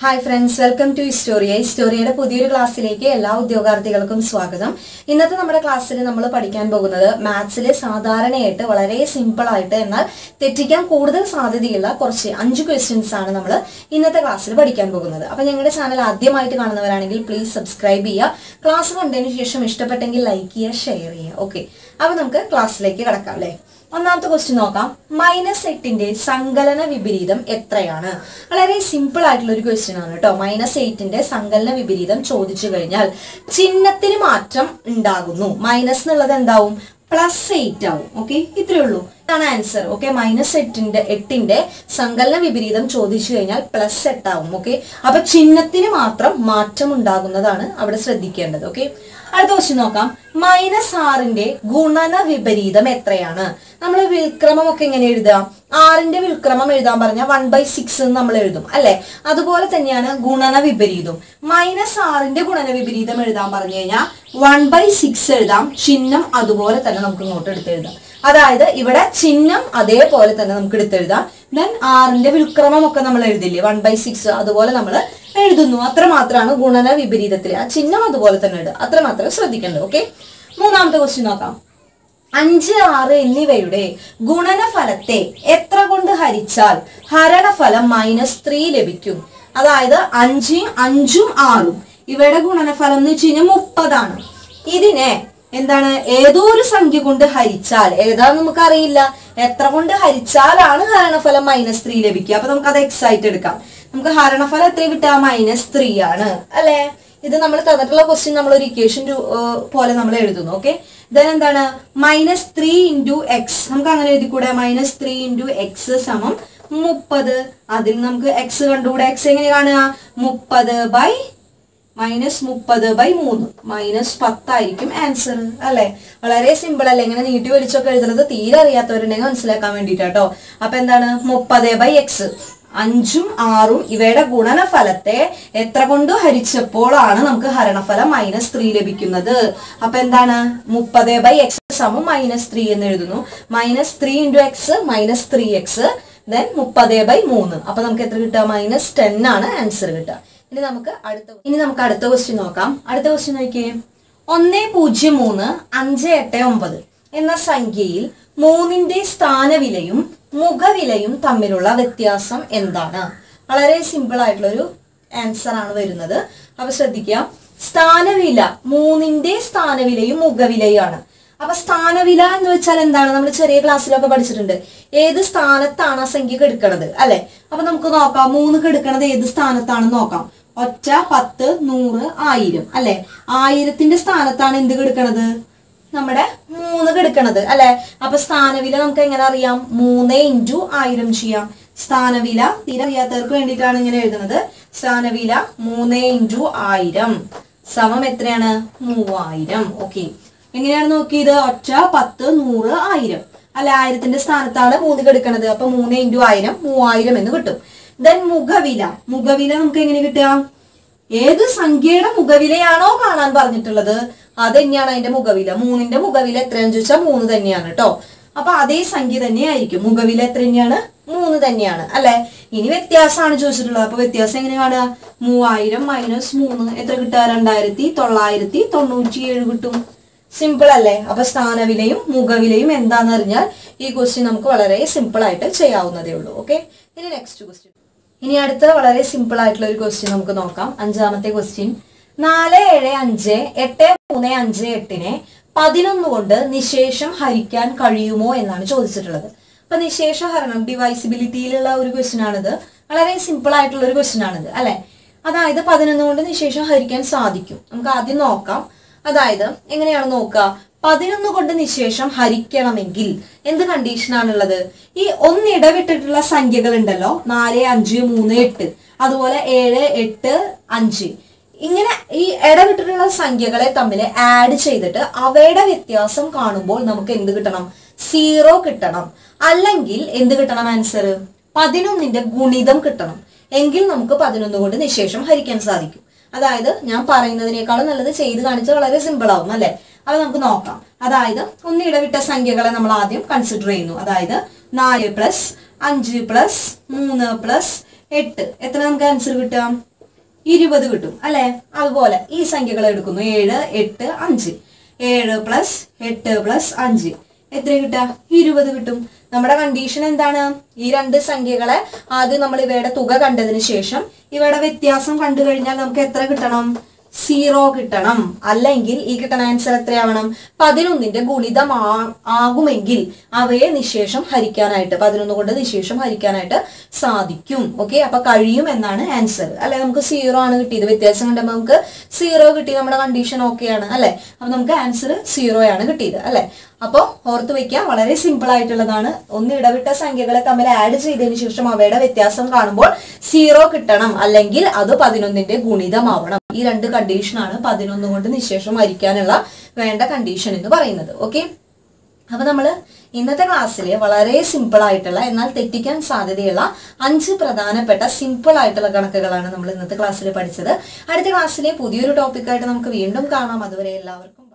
Hi friends, welcome to Historia. Historiയുടെ പുതിയൊരു ക്ലാസ്സിലേക്ക് എല്ലാ ഉദ്യോഗാർത്ഥികൾക്കും സ്വാഗതം. ഇന്നത്തെ നമ്മുടെ ക്ലാസ്സിൽ നമ്മൾ പഠിക്കാൻ പോകുന്നത് മാത്സിലെ സാധാരണയായിട്ട് വളരെ സിമ്പിൾ ആയിട്ട് എന്നാൽ തെറ്റിക്കാൻ കൂടുതൽ സാധ്യതയുള്ള കുറച്ച് 5 ക്വസ്റ്റ്യൻസ് ആണ് നമ്മൾ ഇന്നത്തെ ക്ലാസ്സിൽ പഠിക്കാൻ പോകുന്നത്. അപ്പോൾ ഞങ്ങളുടെ ചാനൽ ആദ്യമായിട്ട് കാണുന്നവരാണെങ്കിൽ പ്ലീസ് സബ്സ്ക്രൈബ് ചെയ്യുക. ക്ലാസ് കണ്ടതിന് ശേഷം ഇഷ്ടപ്പെട്ടെങ്കിൽ ലൈക്ക് ചെയ്യുക, ഷെയർ ചെയ്യുക. ഓക്കെ, അപ്പോൾ നമുക്ക് ക്ലാസ്സിലേക്ക് കടക്കാം അല്ലേ. ഒന്നാമത്തെ ക്വസ്റ്റ്യൻ നോക്കാം. -8ന്റെ സങ്കലന വിപരീതം എത്രയാണ്? വളരെ സിമ്പിൾ ആയിട്ടുള്ള ഒരു ക്വസ്റ്റ്യൻ ആണ് കേട്ടോ. -8ന്റെ സങ്കലന വിപരീതം ചോദിച്ചു കഴിഞ്ഞാൽ ചിഹ്നത്തിന് മാറ്റം ഉണ്ടാകുന്നു. മൈനസ് എന്നുള്ളത് എന്താവും? +8 ആവും. ഓക്കെ, ഇത്രയേ ഉള്ളൂ. ഇതാണ് ആൻസർ. ഓക്കെ, -8ന്റെ സങ്കലന വിപരീതം ചോദിച്ചു കഴിഞ്ഞാൽ +8 ആവും. ഓക്കെ, അപ്പൊ ചിഹ്നത്തിന് മാത്രം മാറ്റം ഉണ്ടാകുന്നതാണ് അവിടെ ശ്രദ്ധിക്കേണ്ടത്. ഓക്കെ, അടുത്ത ക്വസ്റ്റ്യൻ നോക്കാം. -6ന്റെ ഗുണന വിപരീതം എത്രയാണ്? നമ്മൾ വിൽക്രമം ഒക്കെ എങ്ങനെ എഴുതാം? 6ന്റെ വിൽക്രമം എഴുതാൻ പറഞ്ഞാൽ 1/6 എന്ന് നമ്മൾ എഴുതും അല്ലെ. അതുപോലെ തന്നെയാണ് ഗുണന വിപരീതം. -6ന്റെ ഗുണന വിപരീതം എഴുതാൻ പറഞ്ഞു കഴിഞ്ഞാൽ 1/6 എഴുതാം, ചിഹ്നം അതുപോലെ തന്നെ നമുക്ക് ഇങ്ങോട്ട് എടുത്തെഴുതാം. അതായത് ഇവിടെ ചിഹ്നം അതേപോലെ തന്നെ നമുക്ക് എടുത്തെഴുതാം. ദെൻ 6ന്റെ വിൽക്രമം ഒക്കെ നമ്മൾ എഴുതില്ലേ 1/6, അതുപോലെ നമ്മൾ എഴുതുന്നു. അത്ര മാത്രമാണ് ഗുണന വിപരീതത്തിൽ ആ ചിഹ്നം അതുപോലെ തന്നെ ഇടുക. അത്ര മാത്രമേ ശ്രദ്ധിക്കേണ്ടത്. ഓക്കെ, മൂന്നാമത്തെ ക്വസ്റ്റ്യൻ നോക്കാം. 5, 6 എന്നിവയുടെ ഗുണനഫലത്തെ എത്ര കൊണ്ട് ഹരിച്ചാൽ ഹരണഫലം -3 ലഭിക്കും? അതായത് 5, 5ഉം 6ഉം ഇവയുടെ ഗുണനഫലം എന്ന് വെച്ച് കഴിഞ്ഞാൽ 30 ആണ്. ഇതിനെ എന്താണ് ഏതോ ഒരു സംഖ്യ കൊണ്ട് ഹരിച്ചാൽ, ഏതാന്ന് നമുക്ക് അറിയില്ല, എത്ര കൊണ്ട് ഹരിച്ചാലാണ് ഹരണഫലം -3 ലഭിക്കുക. അപ്പൊ നമുക്ക് അത് എക്സ് ആയിട്ട് എടുക്കാം. നമുക്ക് ഹരണഫലം എത്ര കിട്ടുക? -3 ആണ് അല്ലെ. ഇത് നമ്മൾ തന്നിട്ടുള്ള ക്വസ്റ്റ്യൻ നമ്മൾ ഒരു ഇക്വേഷൻ പോലെ നമ്മൾ എഴുതുന്നു. ഓക്കെ, ദെൻ എന്താണ് -3 × x, നമുക്ക് അങ്ങനെ എഴുതി കൂടെ. -3 × x = 30. അതിൽ നമുക്ക് x കണ്ടുകൂടെ. x എങ്ങനെ കാണുക? 30/3 -10 ആയിരിക്കും ആൻസർ അല്ലെ. വളരെ സിമ്പിൾ അല്ലെ. ഇങ്ങനെ നീട്ടി വലിച്ചൊക്കെ എഴുതുന്നത് തീരെ അറിയാത്തവരുണ്ടെങ്കിൽ മനസ്സിലാക്കാൻ വേണ്ടിയിട്ടാട്ടോ. അപ്പൊ എന്താണ് 30/x, 5ഉം 6ഉം ഇവയുടെ ഗുണനഫലത്തെ എത്ര കൊണ്ട് ഹരിച്ചപ്പോഴാണ് നമുക്ക് ഹരണഫലം -3 ലഭിക്കുന്നത്? അപ്പൊ എന്താണ് 30/x = -3 എന്ന് എഴുതുന്നു. -3 × x -3x, ദെൻ 30/3. അപ്പൊ നമുക്ക് എത്ര കിട്ടുക? -10 ആണ് ആൻസർ കിട്ടുക. ഇനി നമുക്ക് അടുത്ത ക്വസ്റ്റ്യൻ നോക്കാം. അടുത്ത ക്വസ്റ്റ്യൻ നോക്കിയേ. 103,589 എന്ന സംഖ്യയിൽ 3ന്റെ സ്ഥാനവിലയും മുഖവിലയും തമ്മിലുള്ള വ്യത്യാസം എന്താണ്? വളരെ സിമ്പിൾ ആയിട്ടുള്ള ഒരു ആൻസർ ആണ് വരുന്നത്. അപ്പൊ ശ്രദ്ധിക്കുക. സ്ഥാനവില, 3ന്റെ സ്ഥാനവിലയും മുഖവിലയാണ്. അപ്പൊ സ്ഥാനവില എന്ന് വെച്ചാൽ എന്താണ്? നമ്മൾ ചെറിയ ക്ലാസ്സിലൊക്കെ പഠിച്ചിട്ടുണ്ട്. ഏത് സ്ഥാനത്താണ് ആ സംഖ്യ കെടുക്കണത് അല്ലെ. അപ്പൊ നമുക്ക് നോക്കാം 3 കെടുക്കണത് ഏത് സ്ഥാനത്താണെന്ന് നോക്കാം. ഒറ്റ, 10, 100, 1000 അല്ലെ. 1000ത്തിന്റെ സ്ഥാനത്താണ് എന്ത് കെടുക്കണത്? നമ്മുടെ 3 കെടുക്കണത് അല്ലെ. അപ്പൊ സ്ഥാനവില നമുക്ക് എങ്ങനെ അറിയാം? 3 × 1000 ചെയ്യാം. സ്ഥാനവില തീരെ അറിയാത്തവർക്ക് വേണ്ടിയിട്ടാണ് ഇങ്ങനെ എഴുതുന്നത്. സ്ഥാനവില 3 × 1000 സമം എത്രയാണ്? 3000. ഓക്കെ, എങ്ങനെയാണ് നോക്കിയത്? ഒറ്റ, 10, 100, 1000 അല്ലെ. 1000ത്തിന്റെ സ്ഥാനത്താണ് 3 കെടുക്കണത്. അപ്പൊ 3 × 1000 3000 എന്ന് കിട്ടും. ദെൻ മുഖവില നമുക്ക് എങ്ങനെ കിട്ടുക? ഏത് സംഖ്യയുടെ മുഖവിലയാണോ കാണാൻ പറഞ്ഞിട്ടുള്ളത് അത് തന്നെയാണ് അതിന്റെ മുഖവില. 3ന്റെ മുഖവില എത്രയാണെന്ന് ചോദിച്ചാൽ 3 തന്നെയാണ് കേട്ടോ. അപ്പൊ അതേ സംഖ്യ തന്നെയായിരിക്കും. മുഖവില എത്ര തന്നെയാണ്? 3 തന്നെയാണ് അല്ലെ. ഇനി വ്യത്യാസമാണ് ചോദിച്ചിട്ടുള്ളത്. അപ്പൊ വ്യത്യാസം എങ്ങനെ കാണുക? 3000 - 3 എത്ര കിട്ടുക? 2997 കിട്ടും. സിമ്പിൾ അല്ലേ. അപ്പൊ സ്ഥാനവിലയും മുഖവിലയും എന്താന്ന് അറിഞ്ഞാൽ ഈ ക്വസ്റ്റ്യൻ നമുക്ക് വളരെ സിമ്പിൾ ആയിട്ട് ചെയ്യാവുന്നതേ ഉള്ളൂ. ഓക്കെ, ഇനി നെക്സ്റ്റ് ക്വസ്റ്റ്യൻ. ഇനി അടുത്ത വളരെ സിമ്പിൾ ആയിട്ടുള്ള ഒരു ക്വസ്റ്റ്യൻ നമുക്ക് നോക്കാം. 5ാമത്തെ ക്വസ്റ്റ്യൻ. 4758358നെ 11 കൊണ്ട് നിശേഷം ഹരിക്കാൻ കഴിയുമോ എന്നാണ് ചോദിച്ചിട്ടുള്ളത്. അപ്പൊ നിശേഷ ഹരണം ഡിവൈസിബിലിറ്റിയിലുള്ള ഒരു ക്വസ്റ്റ്യൻ ആണിത്. വളരെ സിമ്പിൾ ആയിട്ടുള്ള ഒരു ക്വസ്റ്റ്യൻ ആണിത് അല്ലെ. അതായത് 11 കൊണ്ട് നിശേഷം ഹരിക്കാൻ സാധിക്കും. നമുക്ക് ആദ്യം നോക്കാം. അതായത് എങ്ങനെയാണ് നോക്കുക? 11 കൊണ്ട് നിശേഷം ഹരിക്കണമെങ്കിൽ എന്ത് കണ്ടീഷനാണുള്ളത്? ഈ ഒന്നിടവിട്ടിട്ടുള്ള സംഖ്യകൾ ഉണ്ടല്ലോ, 4, 5, 3, 8, അതുപോലെ 7, 8, 5, ഇങ്ങനെ ഈ ഇടവിട്ടിട്ടുള്ള സംഖ്യകളെ തമ്മിൽ ആഡ് ചെയ്തിട്ട് അവയുടെ വ്യത്യാസം കാണുമ്പോൾ നമുക്ക് എന്ത് കിട്ടണം? 0 കിട്ടണം. അല്ലെങ്കിൽ എന്ത് കിട്ടണം? ആൻസർ 11ന്റെ ഗുണിതം കിട്ടണം. എങ്കിൽ നമുക്ക് 11 കൊണ്ട് നിശേഷം ഹരിക്കാൻ സാധിക്കും. അതായത് ഞാൻ പറയുന്നതിനേക്കാളും നല്ലത് ചെയ്ത് കാണിച്ചാൽ വളരെ സിമ്പിൾ ആവും അല്ലെ. അപ്പൊ നമുക്ക് നോക്കാം. അതായത് ഒന്നിടവിട്ട സംഖ്യകളെ നമ്മൾ ആദ്യം കൺസിഡർ ചെയ്യുന്നു. അതായത് 4 + 5 + 3 + 8 എത്ര നമുക്ക് ആൻസർ കിട്ടാം? 20 കിട്ടും അല്ലെ. അതുപോലെ ഈ സംഖ്യകൾ എടുക്കുന്നു 7, 8, 5. 7 പ്ലസ് 8 പ്ലസ് 5 എത്ര കിട്ടുക? 20 കിട്ടും. നമ്മുടെ കണ്ടീഷൻ എന്താണ്? ഈ രണ്ട് സംഖ്യകളെ ആദ്യം നമ്മൾ ഇവയുടെ തുക കണ്ടതിന് ശേഷം ഇവയുടെ വ്യത്യാസം കണ്ടു കഴിഞ്ഞാൽ നമുക്ക് എത്ര കിട്ടണം? 0 കിട്ടണം. അല്ലെങ്കിൽ ഈ കിട്ടുന്ന ആൻസർ എത്രയാവണം? 11ന്റെ ഗുണിതം ആകുമെങ്കിൽ അവയെ നിശേഷം ഹരിക്കാനായിട്ട് 11 കൊണ്ട് നിശേഷം ഹരിക്കാനായിട്ട് സാധിക്കും. ഓക്കെ, അപ്പൊ കഴിയും എന്നാണ് ആൻസർ അല്ലെ. നമുക്ക് 0 ആണ് കിട്ടിയത്. വ്യത്യാസം കണ്ടപ്പോൾ നമുക്ക് 0 കിട്ടി. നമ്മുടെ കണ്ടീഷൻ ഓക്കെ ആണ് അല്ലെ. അപ്പൊ നമുക്ക് ആൻസർ 0 ആണ് കിട്ടിയത് അല്ലെ. അപ്പോൾ ഓർത്ത് വെക്കുക, വളരെ സിമ്പിൾ ആയിട്ടുള്ളതാണ്. ഒന്ന് ഇടവിട്ട സംഖ്യകളെ തമ്മിൽ ആഡ് ചെയ്തതിന് ശേഷം അവയുടെ വ്യത്യാസം കാണുമ്പോൾ 0 കിട്ടണം, അല്ലെങ്കിൽ അത് 11ന്റെ ഗുണിതമാവണം. ഈ രണ്ട് കണ്ടീഷനാണ് 11 കൊണ്ട് നിശേഷം ഹരിക്കാനുള്ള വേണ്ട കണ്ടീഷൻ എന്ന് പറയുന്നത്. ഓക്കെ, അപ്പൊ നമ്മള് ഇന്നത്തെ ക്ലാസ്സിൽ വളരെ സിമ്പിൾ ആയിട്ടുള്ള എന്നാൽ തെറ്റിക്കാൻ സാധ്യതയുള്ള 5 പ്രധാനപ്പെട്ട സിമ്പിൾ ആയിട്ടുള്ള കണക്കുകളാണ് നമ്മൾ ഇന്നത്തെ ക്ലാസ്സിൽ പഠിച്ചത്. അടുത്ത ക്ലാസ്സിലെ പുതിയൊരു ടോപ്പിക്കായിട്ട് നമുക്ക് വീണ്ടും കാണാം. അതുവരെ എല്ലാവർക്കും